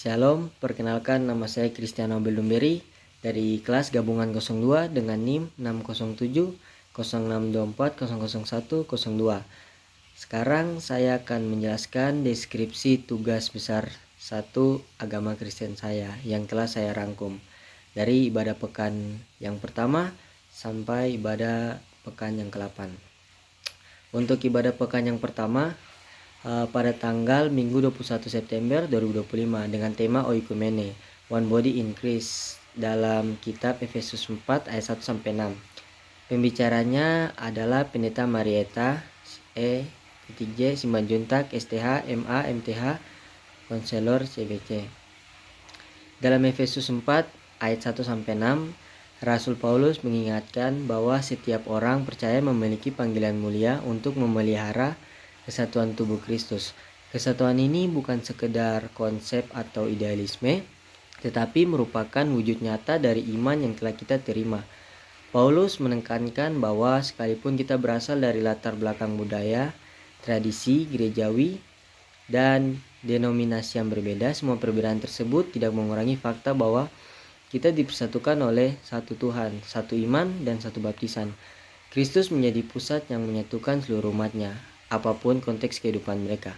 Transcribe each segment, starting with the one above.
Shalom, perkenalkan nama saya Cristiano Belumberi dari kelas gabungan 02 dengan NIM 607 0624 001 02. Sekarang saya akan menjelaskan deskripsi tugas besar 1 agama Kristen saya yang telah saya rangkum dari ibadah pekan yang pertama sampai ibadah pekan yang ke-8. Untuk ibadah pekan yang pertama pada tanggal Minggu 21 September 2025 dengan tema Oikumene, One Body in Christ, dalam kitab Efesus 4 ayat 1 sampai 6. Pembicaranya adalah Pendeta Marieta J. Simanjuntak STH MA MTH Konselor CBC. Dalam Efesus 4 ayat 1 sampai 6, Rasul Paulus mengingatkan bahwa setiap orang percaya memiliki panggilan mulia untuk memelihara kesatuan tubuh Kristus. Kesatuan ini bukan sekedar konsep atau idealisme, tetapi merupakan wujud nyata dari iman yang telah kita terima. Paulus menekankan bahwa sekalipun kita berasal dari latar belakang budaya, tradisi, gerejawi, dan denominasi yang berbeda, semua perbedaan tersebut tidak mengurangi fakta bahwa kita dipersatukan oleh satu Tuhan, satu iman, dan satu baptisan. Kristus menjadi pusat yang menyatukan seluruh umatnya, apapun konteks kehidupan mereka.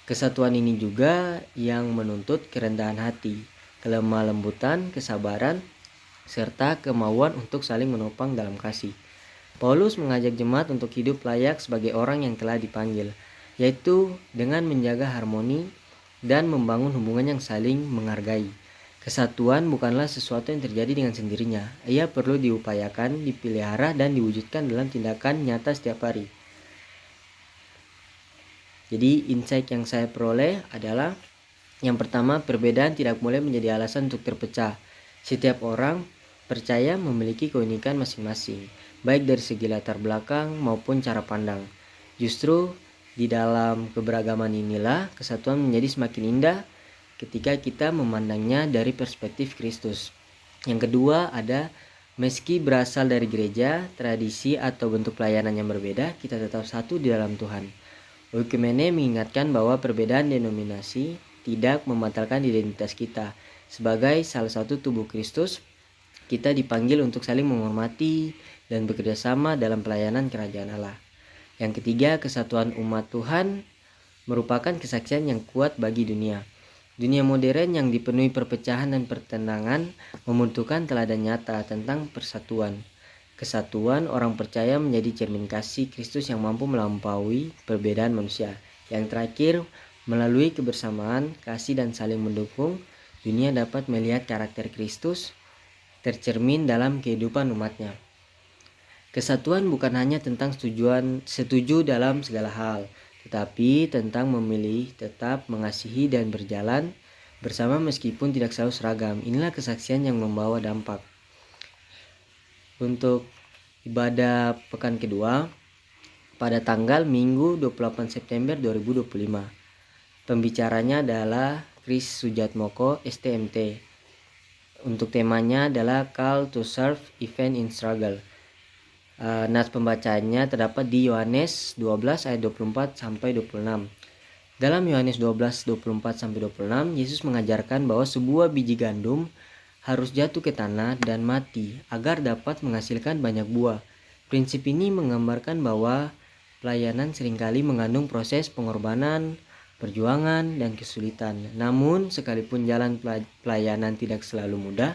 Kesatuan ini juga yang menuntut kerendahan hati, kelemah lembutan, kesabaran, serta kemauan untuk saling menopang dalam kasih. Paulus mengajak jemaat untuk hidup layak sebagai orang yang telah dipanggil, yaitu dengan menjaga harmoni dan membangun hubungan yang saling menghargai. Kesatuan bukanlah sesuatu yang terjadi dengan sendirinya. Ia perlu diupayakan, dipelihara, dan diwujudkan dalam tindakan nyata setiap hari. Jadi insight yang saya peroleh adalah yang pertama, perbedaan tidak boleh menjadi alasan untuk terpecah. Setiap orang percaya memiliki keunikan masing-masing, baik dari segi latar belakang maupun cara pandang. Justru di dalam keberagaman inilah kesatuan menjadi semakin indah ketika kita memandangnya dari perspektif Kristus. Yang kedua ada, meski berasal dari gereja, tradisi, atau bentuk pelayanan yang berbeda, kita tetap satu di dalam Tuhan. Oikumene mengingatkan bahwa perbedaan denominasi tidak membatalkan identitas kita. Sebagai salah satu tubuh Kristus, kita dipanggil untuk saling menghormati dan bekerja sama dalam pelayanan kerajaan Allah. Yang ketiga, kesatuan umat Tuhan merupakan kesaksian yang kuat bagi dunia. Dunia modern yang dipenuhi perpecahan dan pertentangan membutuhkan teladan nyata tentang persatuan. Kesatuan orang percaya menjadi cermin kasih Kristus yang mampu melampaui perbedaan manusia. Yang terakhir, melalui kebersamaan, kasih, dan saling mendukung, dunia dapat melihat karakter Kristus tercermin dalam kehidupan umatnya. Kesatuan bukan hanya tentang setuju dalam segala hal, tetapi tentang memilih tetap mengasihi dan berjalan bersama meskipun tidak selalu seragam. Inilah kesaksian yang membawa dampak. Untuk ibadah pekan kedua pada tanggal Minggu 28 September 2025. Pembicaranya adalah Chris Sujatmoko STMT. Untuk temanya adalah Call to Serve Event in Struggle. Nas pembacanya terdapat di Yohanes 12 ayat 24 sampai 26. Dalam Yohanes 12 24 sampai 26, Yesus mengajarkan bahwa sebuah biji gandum harus jatuh ke tanah dan mati agar dapat menghasilkan banyak buah. Prinsip ini menggambarkan bahwa pelayanan seringkali mengandung proses pengorbanan, perjuangan, dan kesulitan. Namun, sekalipun jalan pelayanan tidak selalu mudah,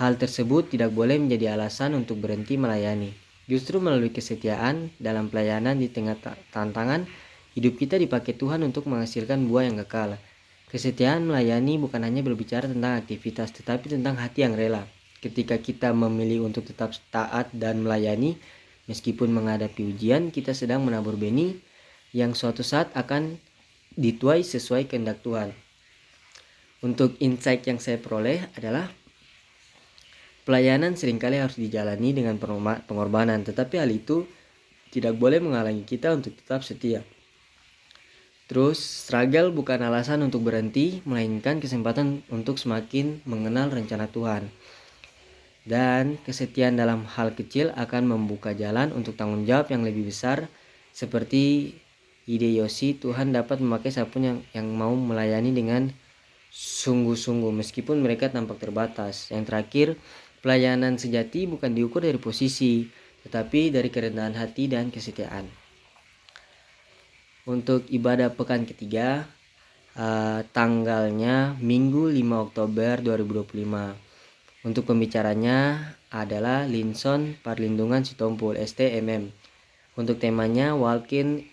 hal tersebut tidak boleh menjadi alasan untuk berhenti melayani. Justru melalui kesetiaan dalam pelayanan di tengah tantangan, hidup kita dipakai Tuhan untuk menghasilkan buah yang kekal. Kesetiaan melayani bukan hanya berbicara tentang aktivitas, tetapi tentang hati yang rela. Ketika kita memilih untuk tetap taat dan melayani, meskipun menghadapi ujian, kita sedang menabur benih yang suatu saat akan dituai sesuai kehendak Tuhan. Untuk insight yang saya peroleh adalah pelayanan seringkali harus dijalani dengan pengorbanan, tetapi hal itu tidak boleh menghalangi kita untuk tetap setia. Terus, struggle bukan alasan untuk berhenti, melainkan kesempatan untuk semakin mengenal rencana Tuhan. Dan kesetiaan dalam hal kecil akan membuka jalan untuk tanggung jawab yang lebih besar. Seperti ide Yosi, Tuhan dapat memakai siapapun yang mau melayani dengan sungguh-sungguh meskipun mereka tampak terbatas. Yang terakhir, pelayanan sejati bukan diukur dari posisi, tetapi dari kerendahan hati dan kesetiaan. Untuk ibadah pekan ketiga, tanggalnya Minggu 5 Oktober 2025. Untuk pembicaranya adalah Linson Parlindungan Sitompul STMM. Untuk temanya Walking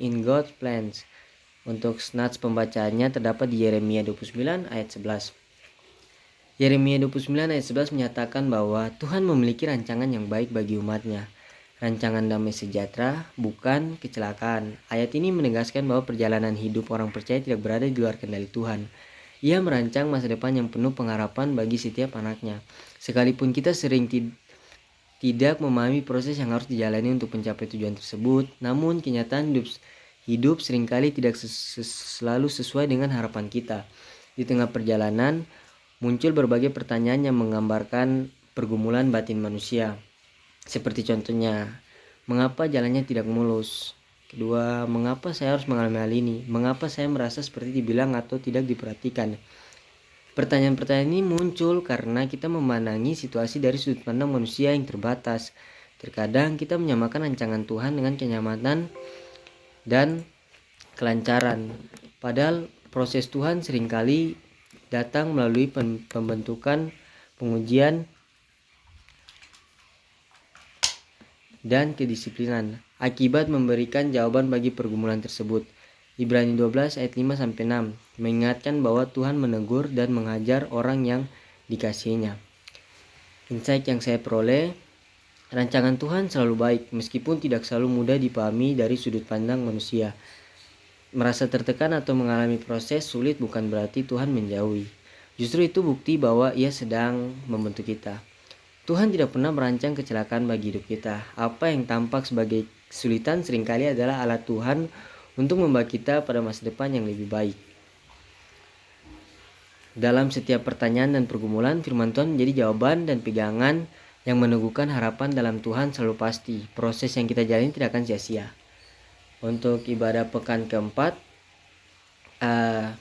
in God's Plans. Untuk nats pembacaannya terdapat di Yeremia 29 ayat 11. Yeremia 29 ayat 11 menyatakan bahwa Tuhan memiliki rancangan yang baik bagi umatnya. Rancangan damai sejahtera, bukan kecelakaan. Ayat ini menegaskan bahwa perjalanan hidup orang percaya tidak berada di luar kendali Tuhan. Ia merancang masa depan yang penuh pengharapan bagi setiap anaknya. Sekalipun kita sering tidak memahami proses yang harus dijalani untuk mencapai tujuan tersebut, namun kenyataan hidup seringkali tidak selalu sesuai dengan harapan kita. Di tengah perjalanan, muncul berbagai pertanyaan yang menggambarkan pergumulan batin manusia. Seperti contohnya, mengapa jalannya tidak mulus? Kedua, mengapa saya harus mengalami hal ini? Mengapa saya merasa seperti dibilang atau tidak diperhatikan? Pertanyaan-pertanyaan ini muncul karena kita memandangi situasi dari sudut pandang manusia yang terbatas. Terkadang kita menyamakan rancangan Tuhan dengan kenyamanan dan kelancaran. Padahal proses Tuhan seringkali datang melalui pembentukan, pengujian, dan kedisiplinan. Akibat memberikan jawaban bagi pergumulan tersebut. Ibrani 12 ayat 5-6 mengingatkan bahwa Tuhan menegur dan mengajar orang yang dikasihinya. Insight yang saya peroleh, rancangan Tuhan selalu baik meskipun tidak selalu mudah dipahami dari sudut pandang manusia. Merasa tertekan atau mengalami proses sulit bukan berarti Tuhan menjauhi. Justru itu bukti bahwa Ia sedang membentuk kita. Tuhan tidak pernah merancang kecelakaan bagi hidup kita. Apa yang tampak sebagai kesulitan seringkali adalah alat Tuhan untuk membawa kita pada masa depan yang lebih baik. Dalam setiap pertanyaan dan pergumulan, firman Tuhan menjadi jawaban dan pegangan yang meneguhkan harapan dalam Tuhan selalu pasti. Proses yang kita jalani tidak akan sia-sia. Untuk ibadah pekan keempat,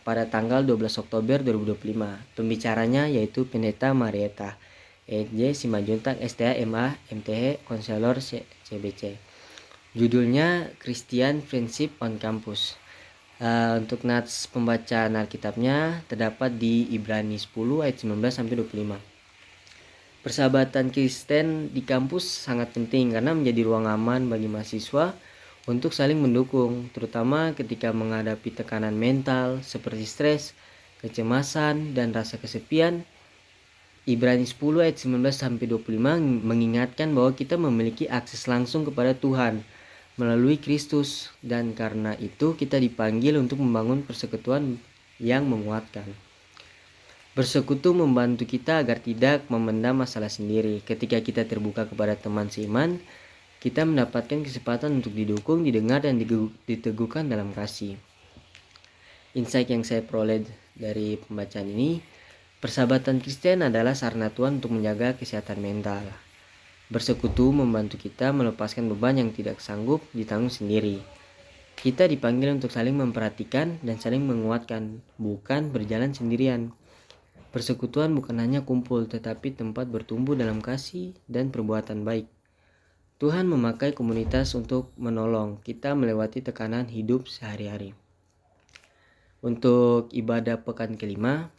pada tanggal 12 Oktober 2025, pembicaranya yaitu Pendeta Marieta EJ Simajuntak STA MA MTH Konselor CBC. Judulnya Christian Friendship on Campus. Untuk nats pembacaan Alkitabnya terdapat di Ibrani 10 ayat 19-25. Persahabatan Kristen di kampus sangat penting karena menjadi ruang aman bagi mahasiswa untuk saling mendukung, terutama ketika menghadapi tekanan mental seperti stres, kecemasan, dan rasa kesepian. Ibrani 10 ayat 19-25 mengingatkan bahwa kita memiliki akses langsung kepada Tuhan melalui Kristus, dan karena itu kita dipanggil untuk membangun persekutuan yang menguatkan. Bersekutu membantu kita agar tidak memendam masalah sendiri. Ketika kita terbuka kepada teman seiman, kita mendapatkan kesempatan untuk didukung, didengar, dan diteguhkan dalam kasih. Insight yang saya peroleh dari pembacaan ini, persahabatan Kristen adalah sarana Tuhan untuk menjaga kesehatan mental. Bersekutu membantu kita melepaskan beban yang tidak sanggup ditanggung sendiri. Kita dipanggil untuk saling memperhatikan dan saling menguatkan, bukan berjalan sendirian. Persekutuan bukan hanya kumpul, tetapi tempat bertumbuh dalam kasih dan perbuatan baik. Tuhan memakai komunitas untuk menolong kita melewati tekanan hidup sehari-hari. Untuk ibadah pekan kelima,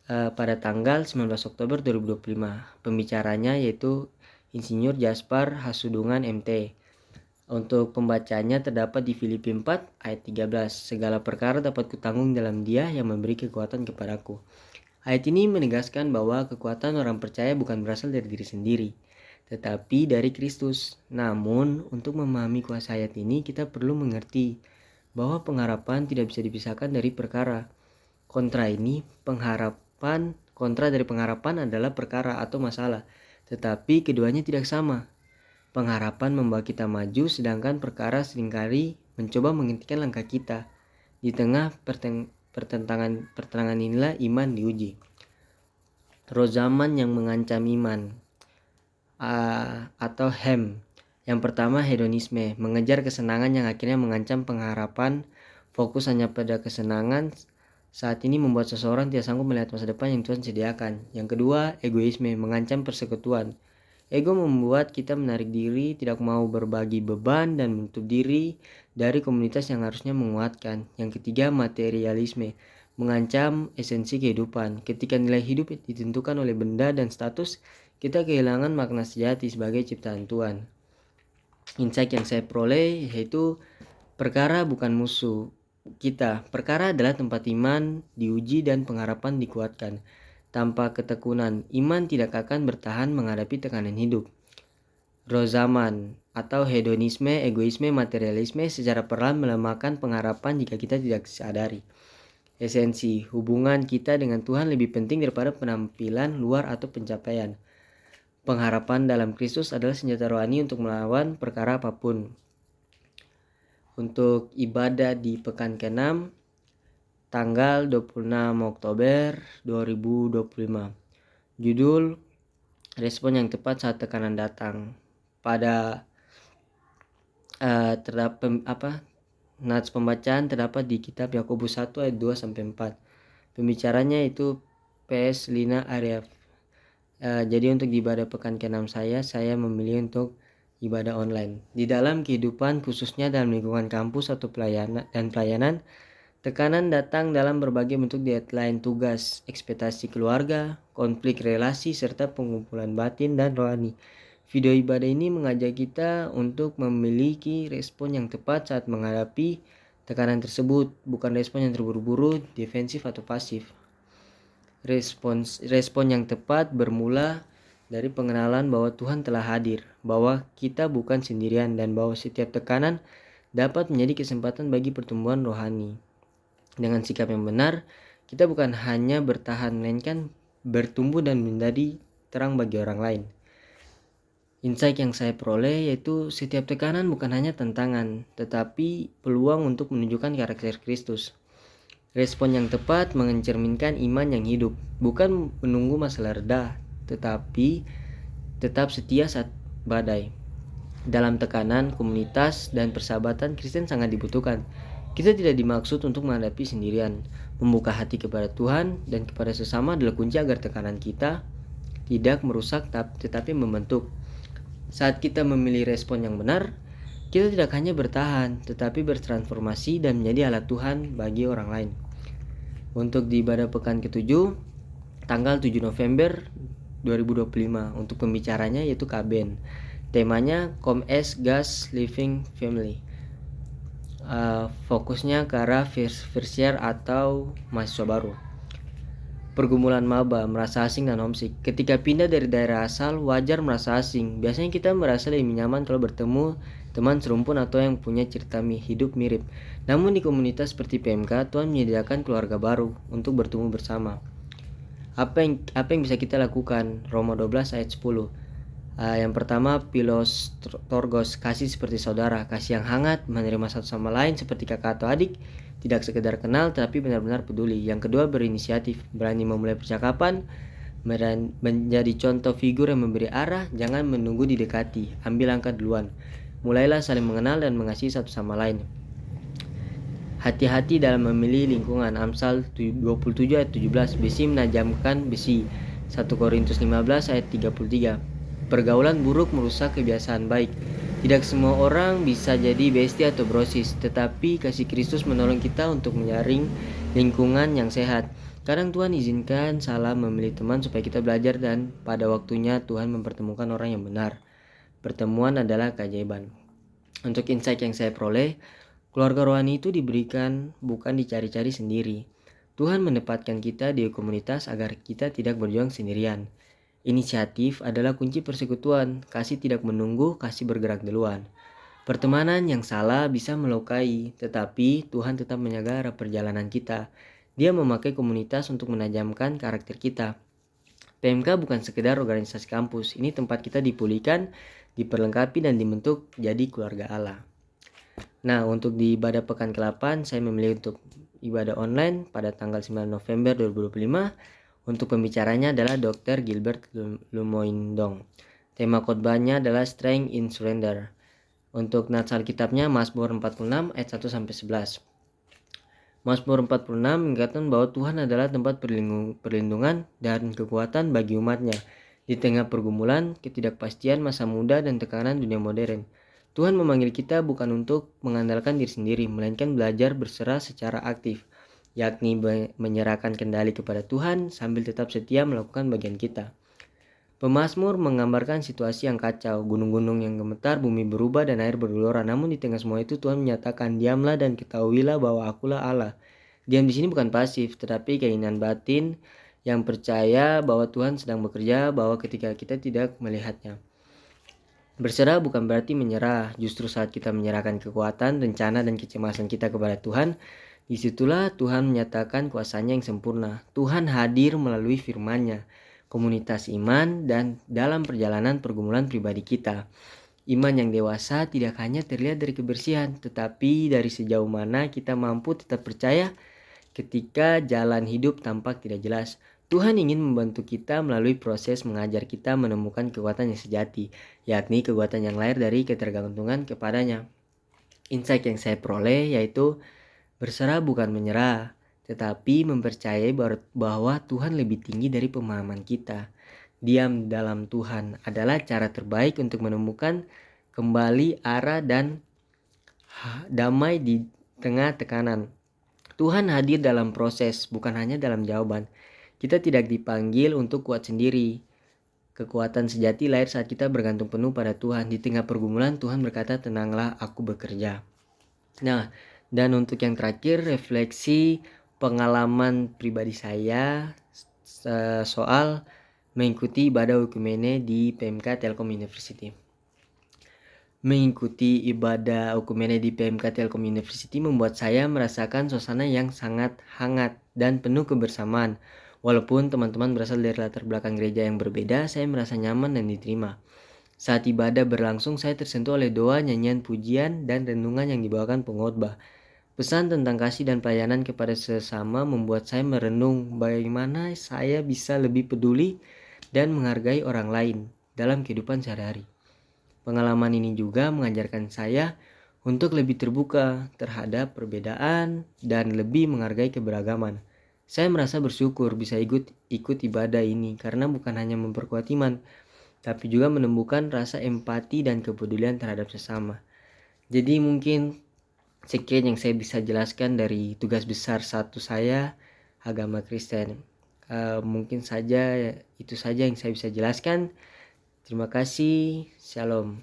pada tanggal 19 Oktober 2025, pembicaranya yaitu Insinyur Jaspar Hasudungan MT. Untuk pembacanya terdapat di Filipi 4 ayat 13. Segala perkara dapat kutanggung dalam Dia yang memberi kekuatan kepadaku. Ayat ini menegaskan bahwa kekuatan orang percaya bukan berasal dari diri sendiri, tetapi dari Kristus. Namun, untuk memahami kuasa ayat ini, kita perlu mengerti bahwa pengharapan tidak bisa dipisahkan dari perkara. Kontra dari pengharapan adalah perkara atau masalah, tetapi keduanya tidak sama. Pengharapan membawa kita maju, sedangkan perkara seringkali mencoba menghentikan langkah kita. Di tengah pertentangan inilah iman diuji. Roh zaman yang mengancam iman, atau hem. Yang pertama, hedonisme, mengejar kesenangan yang akhirnya mengancam pengharapan. Fokus hanya pada kesenangan saat ini membuat seseorang tidak sanggup melihat masa depan yang Tuhan sediakan. Yang kedua, egoisme mengancam persekutuan. Ego membuat kita menarik diri, tidak mau berbagi beban, dan menutup diri dari komunitas yang harusnya menguatkan. Yang ketiga, materialisme mengancam esensi kehidupan. Ketika nilai hidup ditentukan oleh benda dan status, kita kehilangan makna sejati sebagai ciptaan Tuhan. Insight yang saya peroleh yaitu perkara bukan musuh kita. Perkara adalah tempat iman diuji dan pengharapan dikuatkan. Tanpa ketekunan, iman tidak akan bertahan menghadapi tekanan hidup. Rozaman atau hedonisme, egoisme, materialisme secara perlahan melemahkan pengharapan jika kita tidak sadari. Esensi, hubungan kita dengan Tuhan lebih penting daripada penampilan luar atau pencapaian. Pengharapan dalam Kristus adalah senjata rohani untuk melawan perkara apapun. Untuk ibadah di pekan ke-6, tanggal 26 Oktober 2025. Judul, respon yang tepat saat tekanan datang. Pada nats pembacaan terdapat di kitab Yakobus 1 ayat 2-4. Pembicaranya itu PS Lina Arya. Jadi untuk di ibadah pekan ke-6 saya memilih untuk ibadah online. Di dalam kehidupan, khususnya dalam lingkungan kampus atau pelayanan, tekanan datang dalam berbagai bentuk: deadline tugas, ekspektasi keluarga, konflik relasi, serta pengumpulan batin dan rohani. Video ibadah ini mengajak kita untuk memiliki respon yang tepat saat menghadapi tekanan tersebut, bukan respon yang terburu-buru, defensif atau pasif. Respon yang tepat bermula dari pengenalan bahwa Tuhan telah hadir, bahwa kita bukan sendirian, dan bahwa setiap tekanan dapat menjadi kesempatan bagi pertumbuhan rohani. Dengan sikap yang benar, kita bukan hanya bertahan, melainkan bertumbuh dan menjadi terang bagi orang lain. Insight yang saya peroleh yaitu setiap tekanan bukan hanya tantangan, tetapi peluang untuk menunjukkan karakter Kristus. Respon yang tepat mencerminkan iman yang hidup, bukan menunggu masalah reda, tetapi tetap setia saat badai. Dalam tekanan, komunitas, dan persahabatan Kristen sangat dibutuhkan. Kita tidak dimaksud untuk menghadapi sendirian. Membuka hati kepada Tuhan dan kepada sesama adalah kunci agar tekanan kita tidak merusak tetapi membentuk. Saat kita memilih respon yang benar, kita tidak hanya bertahan, tetapi bertransformasi dan menjadi alat Tuhan bagi orang lain. Untuk di ibadah pekan ke-7, tanggal 7 November 2025, untuk pembicaranya yaitu Kaben. Temanya Come as God's Living Family. Fokusnya ke arah first year atau mahasiswa baru. Pergumulan maba, merasa asing dan homesick. Ketika pindah dari daerah asal, wajar merasa asing. Biasanya kita merasa lebih nyaman kalau bertemu teman serumpun atau yang punya cerita hidup mirip. Namun di komunitas seperti PMK, Tuhan menyediakan keluarga baru untuk bertemu bersama. Apa yang bisa kita lakukan? Roma 12 ayat 10. Yang pertama, Philos Torgos, kasih seperti saudara, kasih yang hangat, menerima satu sama lain seperti kakak atau adik, tidak sekedar kenal tapi benar-benar peduli. Yang kedua, berinisiatif, berani memulai percakapan, menjadi contoh figur yang memberi arah, jangan menunggu didekati, ambil langkah duluan. Mulailah saling mengenal dan mengasihi satu sama lain. Hati-hati dalam memilih lingkungan. Amsal 27 ayat 17, besi menajamkan besi. 1 Korintus 15 ayat 33. Pergaulan buruk merusak kebiasaan baik. Tidak semua orang bisa jadi bestie atau brosis, tetapi kasih Kristus menolong kita untuk menyaring lingkungan yang sehat. Kadang Tuhan izinkan salah memilih teman supaya kita belajar, dan pada waktunya Tuhan mempertemukan orang yang benar. Pertemuan adalah keajaiban. Untuk insight yang saya peroleh, keluarga rohani itu diberikan, bukan dicari-cari sendiri. Tuhan menempatkan kita di komunitas agar kita tidak berjuang sendirian. Inisiatif adalah kunci persekutuan. Kasih tidak menunggu, kasih bergerak duluan. Pertemanan yang salah bisa melukai, tetapi Tuhan tetap menjaga arah perjalanan kita. Dia memakai komunitas untuk menajamkan karakter kita. PMK bukan sekedar organisasi kampus. Ini tempat kita dipulihkan, diperlengkapi, dan dibentuk jadi keluarga Allah. Nah, untuk di ibadah pekan ke-8, saya memilih untuk ibadah online pada tanggal 9 November 2025. Untuk pembicaranya adalah Dr. Gilbert Lumoindong. Tema khotbahnya adalah Strength in Surrender. Untuk nats Alkitabnya Mazmur 46 ayat 1-11. Mazmur 46 mengatakan bahwa Tuhan adalah tempat perlindungan dan kekuatan bagi umatnya di tengah pergumulan, ketidakpastian masa muda, dan tekanan dunia modern. Tuhan memanggil kita bukan untuk mengandalkan diri sendiri, melainkan belajar berserah secara aktif, yakni menyerahkan kendali kepada Tuhan sambil tetap setia melakukan bagian kita. Pemazmur menggambarkan situasi yang kacau, gunung-gunung yang gemetar, bumi berubah, dan air bergelora. Namun di tengah semua itu Tuhan menyatakan, "Diamlah dan ketahuilah bahwa Akulah Allah." Diam di sini bukan pasif, tetapi keinginan batin yang percaya bahwa Tuhan sedang bekerja, bahwa ketika kita tidak melihatnya. Berserah bukan berarti menyerah, justru saat kita menyerahkan kekuatan, rencana, dan kecemasan kita kepada Tuhan, disitulah Tuhan menyatakan kuasanya yang sempurna. Tuhan hadir melalui firman-Nya, komunitas iman, dan dalam perjalanan pergumulan pribadi kita. Iman yang dewasa tidak hanya terlihat dari kebersihan, tetapi dari sejauh mana kita mampu tetap percaya ketika jalan hidup tampak tidak jelas. Tuhan ingin membantu kita melalui proses mengajar kita menemukan kekuatan yang sejati, yakni kekuatan yang lahir dari ketergantungan kepadanya. Insight yang saya peroleh yaitu berserah bukan menyerah, tetapi mempercayai bahwa Tuhan lebih tinggi dari pemahaman kita. Diam dalam Tuhan adalah cara terbaik untuk menemukan kembali arah dan damai di tengah tekanan. Tuhan hadir dalam proses, bukan hanya dalam jawaban. Kita tidak dipanggil untuk kuat sendiri. Kekuatan sejati lahir saat kita bergantung penuh pada Tuhan. Di tengah pergumulan, Tuhan berkata, "Tenanglah, aku bekerja." Nah, dan untuk yang terakhir, refleksi pengalaman pribadi saya soal mengikuti ibadah Oikumene di PMK Telkom University. Mengikuti ibadah Oikumene di PMK Telkom University membuat saya merasakan suasana yang sangat hangat dan penuh kebersamaan. Walaupun teman-teman berasal dari latar belakang gereja yang berbeda, saya merasa nyaman dan diterima. Saat ibadah berlangsung, saya tersentuh oleh doa, nyanyian pujian, dan renungan yang dibawakan pengkhotbah. Pesan tentang kasih dan pelayanan kepada sesama membuat saya merenung bagaimana saya bisa lebih peduli dan menghargai orang lain dalam kehidupan sehari-hari. Pengalaman ini juga mengajarkan saya untuk lebih terbuka terhadap perbedaan dan lebih menghargai keberagaman. Saya merasa bersyukur bisa ikut ibadah ini karena bukan hanya memperkuat iman, tapi juga menemukan rasa empati dan kepedulian terhadap sesama. Jadi mungkin sekian yang saya bisa jelaskan dari tugas besar satu saya, agama Kristen. Mungkin saja itu saja yang saya bisa jelaskan. Terima kasih. Shalom.